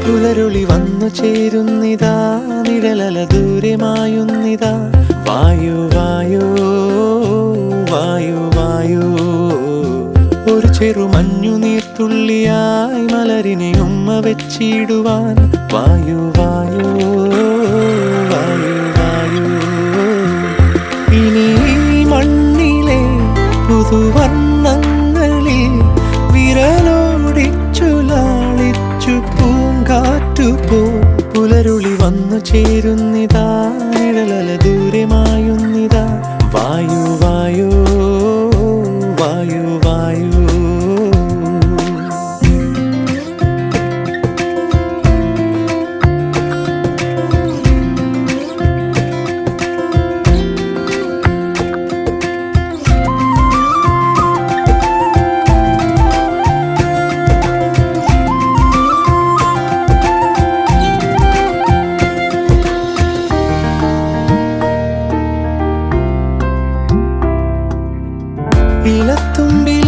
പുലരുളി വന്നു ചേരുന്നിതാ, നിഴലല ദൂരെ മായുന്നിതാ. വായു വായു വായു വായു, ഒരു ചെറു മഞ്ഞു നീർത്തുള്ളിയായി മലരിനെ ഉമ്മ വെച്ചിടുവാൻ. വായു വായു വായു വായു, ഇനി മണ്ണിലെ പുതുവർണ്ണങ്ങളിൽ വിരലോടിച്ചു ലാളിച്ചു പൂങ്കാറ്റുപോ. പുലരുളി വന്നു ചേരുന്നിതാ, നിഴലല ദൂരെ മായുന്നിതാ. വായു വായു വായു വായു. ഇലത്തുമ്പി